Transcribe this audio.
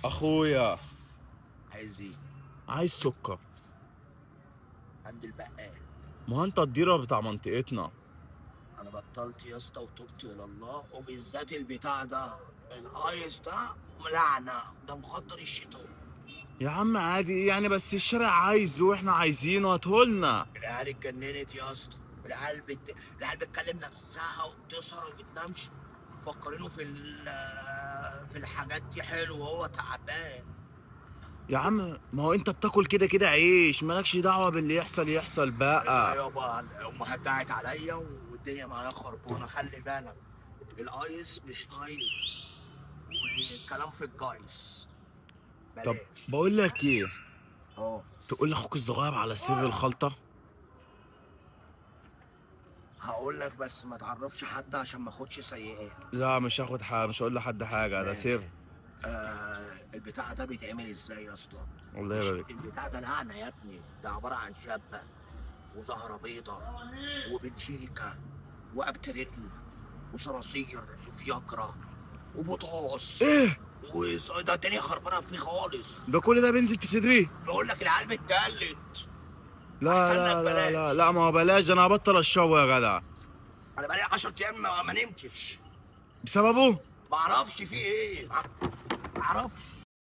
اخويا، عايز ايه؟ عايز سكر. عند البقال. ما هو انت الديلر بتاع منطقتنا. انا بطلت يا اسطى وتوبت الى الله، وبالذات البتاع ده، الايس ده لعنه، ده مخدر الشيطان. يا عم عادي يعني، بس الشارع عايزه واحنا عايزينه، هاتهولنا. العيال اتجننت يا اسطى. العيال بتكلم نفسها وبتسهر وما بتنامش، مفكرينه في الحاجات دي حلو وهو تعبان. يا عم ما هو انت بتاكل كده كده عيش، مالكش دعوة باللي يحصل لا بقى. يابا، امها دعت عليا والدنيا معايا خربانه، خلي بالك. الايس مش نايس، والكلام في الجايس طب بلاش. بقول لك ايه، اه، تقول لاخوك الصغير على سر الخلطة. هقول لك بس ما تعرفش حد عشان ما اخدش سيئات. لا مش هاخد حاجة، مش هقول لحد حاجة، ده سر. ماشي. البتاع ده بيتعمل ازاي يا اسطى؟ الله يبارك. البتاع ده لعنه يا ابني، ده عباره عن شابه وزهره بيضه وبلجيكا وابتريتن وصراصير وفياجرا وبوتاص ايه ده الدنيا خربانه فيه خالص. ده كل ده بينزل في صدري؟ بقول لك العيال بتقلد. لا احسن لك لا لا لا لا، بلاش. ما هو بلاش، انا هبطل اشربه يا جدع. انا بقالي 10 ايام ما نمتش. بسببه. ما اعرفش فيه ايه، ما اعرفش.